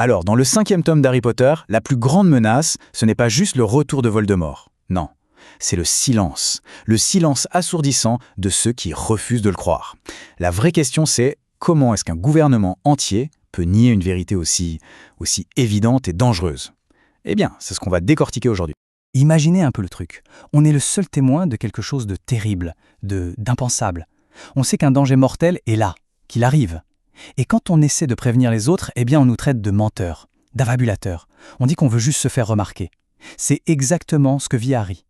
Alors, dans le 5e tome d'Harry Potter, la plus grande menace, ce n'est pas juste le retour de Voldemort. Non, c'est le silence assourdissant de ceux qui refusent de le croire. La vraie question c'est, comment est-ce qu'un gouvernement entier peut nier une vérité aussi évidente et dangereuse? Eh bien, c'est ce qu'on va décortiquer aujourd'hui. Imaginez un peu le truc. On est le seul témoin de quelque chose de terrible, d'impensable. On sait qu'un danger mortel est là, qu'il arrive. Et quand on essaie de prévenir les autres, eh bien on nous traite de menteurs, d'avabulateurs. On dit qu'on veut juste se faire remarquer. C'est exactement ce que vit Harry.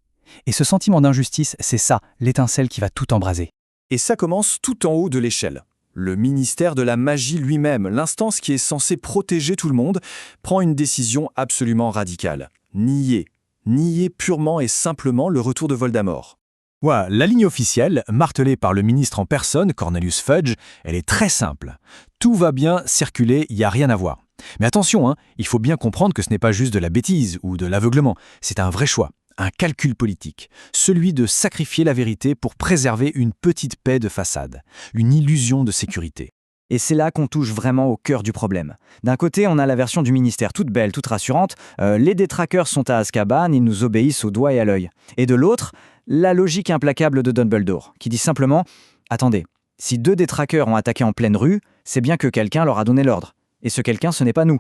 Et ce sentiment d'injustice, c'est ça, l'étincelle qui va tout embraser. Et ça commence tout en haut de l'échelle. Le ministère de la Magie lui-même, l'instance qui est censée protéger tout le monde, prend une décision absolument radicale. Nier purement et simplement le retour de Voldemort. Ouais, la ligne officielle, martelée par le ministre en personne, Cornelius Fudge, elle est très simple. Tout va bien circuler, il n'y a rien à voir. Mais attention, il faut bien comprendre que ce n'est pas juste de la bêtise ou de l'aveuglement, c'est un vrai choix, un calcul politique, celui de sacrifier la vérité pour préserver une petite paix de façade, une illusion de sécurité. Et c'est là qu'on touche vraiment au cœur du problème. D'un côté, on a la version du ministère toute belle, toute rassurante, les détraqueurs sont à Azkaban, ils nous obéissent au doigt et à l'œil. Et de l'autre, la logique implacable de Dumbledore, qui dit simplement « Attendez, si 2 détraqueurs ont attaqué en pleine rue, c'est bien que quelqu'un leur a donné l'ordre. Et ce quelqu'un, ce n'est pas nous.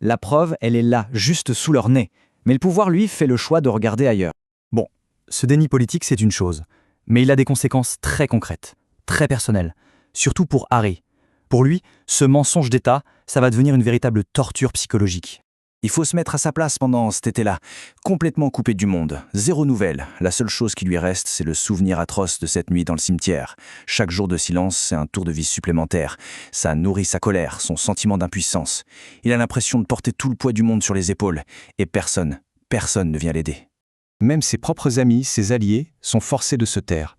La preuve, elle est là, juste sous leur nez. Mais le pouvoir, lui, fait le choix de regarder ailleurs. » Bon, ce déni politique, c'est une chose. Mais il a des conséquences très concrètes, très personnelles. Surtout pour Harry. Pour lui, ce mensonge d'État, ça va devenir une véritable torture psychologique. Il faut se mettre à sa place pendant cet été-là, complètement coupé du monde, zéro nouvelle. La seule chose qui lui reste, c'est le souvenir atroce de cette nuit dans le cimetière. Chaque jour de silence, c'est un tour de vie supplémentaire. Ça nourrit sa colère, son sentiment d'impuissance. Il a l'impression de porter tout le poids du monde sur les épaules, et personne ne vient l'aider. Même ses propres amis, ses alliés, sont forcés de se taire.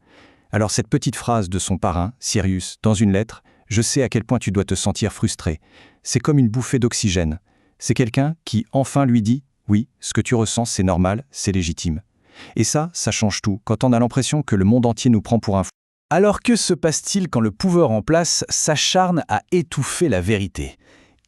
Alors cette petite phrase de son parrain, Sirius, dans une lettre, « Je sais à quel point tu dois te sentir frustré », c'est comme une bouffée d'oxygène. C'est quelqu'un qui, enfin, lui dit « Oui, ce que tu ressens, c'est normal, c'est légitime ». Et ça change tout, quand on a l'impression que le monde entier nous prend pour un fou. Alors que se passe-t-il quand le pouvoir en place s'acharne à étouffer la vérité?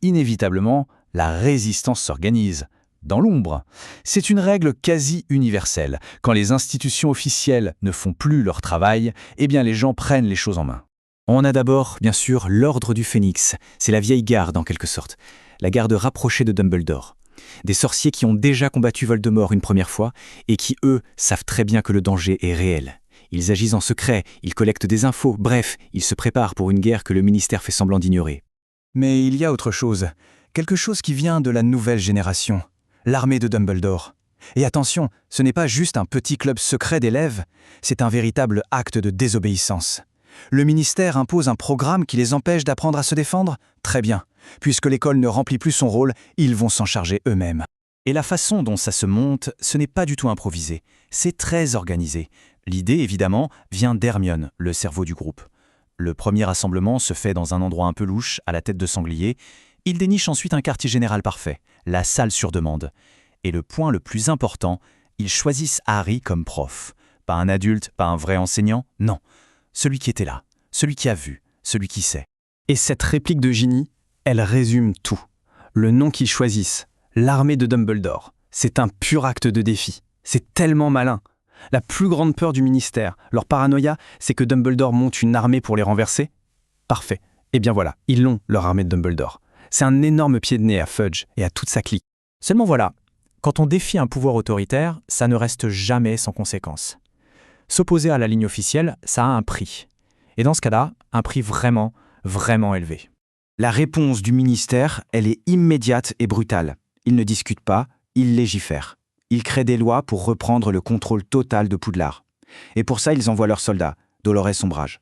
Inévitablement, la résistance s'organise. Dans l'ombre. C'est une règle quasi universelle. Quand les institutions officielles ne font plus leur travail, eh bien les gens prennent les choses en main. On a d'abord, bien sûr, l'Ordre du Phénix. C'est la vieille garde, en quelque sorte. La garde rapprochée de Dumbledore. Des sorciers qui ont déjà combattu Voldemort une première fois et qui, eux, savent très bien que le danger est réel. Ils agissent en secret, ils collectent des infos, bref, ils se préparent pour une guerre que le ministère fait semblant d'ignorer. Mais il y a autre chose. Quelque chose qui vient de la nouvelle génération. L'armée de Dumbledore. Et attention, ce n'est pas juste un petit club secret d'élèves, c'est un véritable acte de désobéissance. Le ministère impose un programme qui les empêche d'apprendre à se défendre? Très bien. Puisque l'école ne remplit plus son rôle, ils vont s'en charger eux-mêmes. Et la façon dont ça se monte, ce n'est pas du tout improvisé. C'est très organisé. L'idée, évidemment, vient d'Hermione, le cerveau du groupe. Le premier rassemblement se fait dans un endroit un peu louche, à la tête de sanglier. Il déniche ensuite un quartier général parfait, la salle sur demande. Et le point le plus important, ils choisissent Harry comme prof. Pas un adulte, pas un vrai enseignant, non. Celui qui était là, celui qui a vu, celui qui sait. Et cette réplique de Ginny, elle résume tout. Le nom qu'ils choisissent, l'armée de Dumbledore, c'est un pur acte de défi. C'est tellement malin. La plus grande peur du ministère, leur paranoïa, c'est que Dumbledore monte une armée pour les renverser. Parfait. Eh bien voilà, ils l'ont, leur armée de Dumbledore. C'est un énorme pied de nez à Fudge et à toute sa clique. Seulement voilà, quand on défie un pouvoir autoritaire, ça ne reste jamais sans conséquence. S'opposer à la ligne officielle, ça a un prix. Et dans ce cas-là, un prix vraiment, vraiment élevé. La réponse du ministère, elle est immédiate et brutale. Ils ne discutent pas, ils légifèrent. Ils créent des lois pour reprendre le contrôle total de Poudlard. Et pour ça, ils envoient leurs soldats, Dolores Ombrage.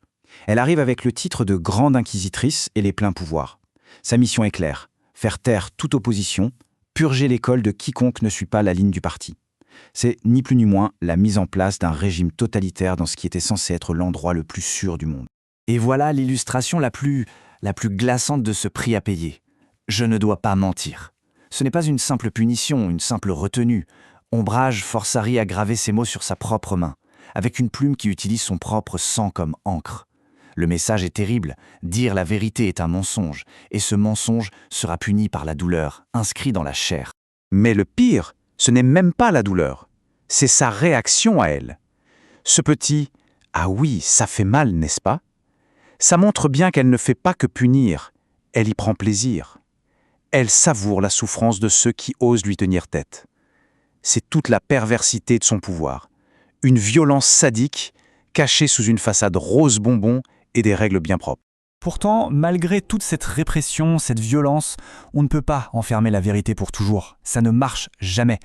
Elle arrive avec le titre de Grande Inquisitrice et les pleins pouvoirs. Sa mission est claire, faire taire toute opposition, purger l'école de quiconque ne suit pas la ligne du parti. C'est ni plus ni moins la mise en place d'un régime totalitaire dans ce qui était censé être l'endroit le plus sûr du monde. Et voilà l'illustration la plus glaçante de ce prix à payer. Je ne dois pas mentir. Ce n'est pas une simple punition, une simple retenue. Ombrage force Harry à graver ces mots sur sa propre main, avec une plume qui utilise son propre sang comme encre. Le message est terrible. Dire la vérité est un mensonge, et ce mensonge sera puni par la douleur, inscrit dans la chair. Mais le pire, ce n'est même pas la douleur. C'est sa réaction à elle. Ce petit « Ah oui, ça fait mal, n'est-ce pas ?» Ça montre bien qu'elle ne fait pas que punir, elle y prend plaisir. Elle savoure la souffrance de ceux qui osent lui tenir tête. C'est toute la perversité de son pouvoir. Une violence sadique, cachée sous une façade rose bonbon et des règles bien propres. Pourtant, malgré toute cette répression, cette violence, on ne peut pas enfermer la vérité pour toujours. Ça ne marche jamais.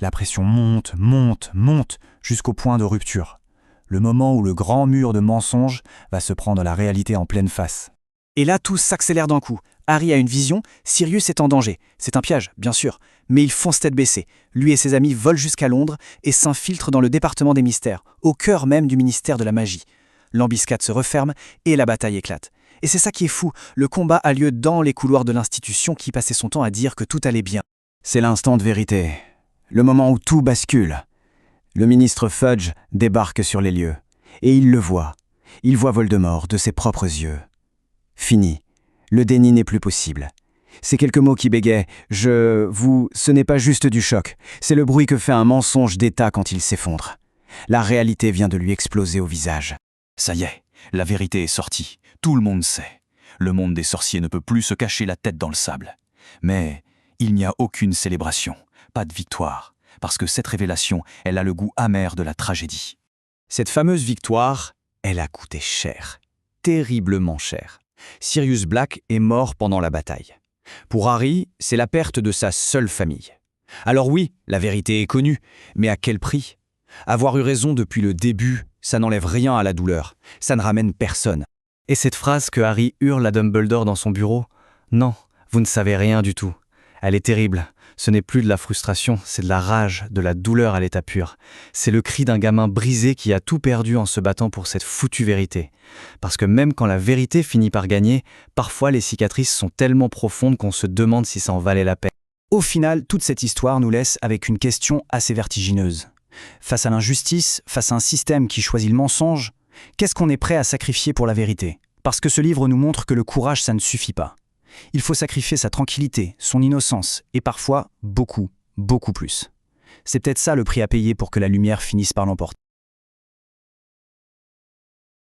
La pression monte, monte, monte, jusqu'au point de rupture. Le moment où le grand mur de mensonges va se prendre la réalité en pleine face. Et là, tout s'accélère d'un coup. Harry a une vision, Sirius est en danger. C'est un piège, bien sûr, mais il fonce tête baissée. Lui et ses amis volent jusqu'à Londres et s'infiltrent dans le département des mystères, au cœur même du ministère de la magie. L'embuscade se referme et la bataille éclate. Et c'est ça qui est fou, le combat a lieu dans les couloirs de l'institution qui passait son temps à dire que tout allait bien. C'est l'instant de vérité, le moment où tout bascule. Le ministre Fudge débarque sur les lieux, et il le voit. Il voit Voldemort de ses propres yeux. Fini, le déni n'est plus possible. Ces quelques mots qui bégayent « ce n'est pas juste du choc, c'est le bruit que fait un mensonge d'État quand il s'effondre. La réalité vient de lui exploser au visage. Ça y est, la vérité est sortie. Tout le monde sait. Le monde des sorciers ne peut plus se cacher la tête dans le sable. Mais il n'y a aucune célébration, pas de victoire, parce que cette révélation, elle a le goût amer de la tragédie. Cette fameuse victoire, elle a coûté cher. Terriblement cher. Sirius Black est mort pendant la bataille. Pour Harry, c'est la perte de sa seule famille. Alors oui, la vérité est connue, mais à quel prix ? Avoir eu raison depuis le début, ça n'enlève rien à la douleur, ça ne ramène personne. Et cette phrase que Harry hurle à Dumbledore dans son bureau, « Non, vous ne savez rien du tout », elle est terrible. Ce n'est plus de la frustration, c'est de la rage, de la douleur à l'état pur. C'est le cri d'un gamin brisé qui a tout perdu en se battant pour cette foutue vérité. Parce que même quand la vérité finit par gagner, parfois les cicatrices sont tellement profondes qu'on se demande si ça en valait la peine. Au final, toute cette histoire nous laisse avec une question assez vertigineuse. Face à l'injustice, face à un système qui choisit le mensonge, qu'est-ce qu'on est prêt à sacrifier pour la vérité ? Parce que ce livre nous montre que le courage, ça ne suffit pas. Il faut sacrifier sa tranquillité, son innocence, et parfois beaucoup, beaucoup plus. C'est peut-être ça le prix à payer pour que la lumière finisse par l'emporter.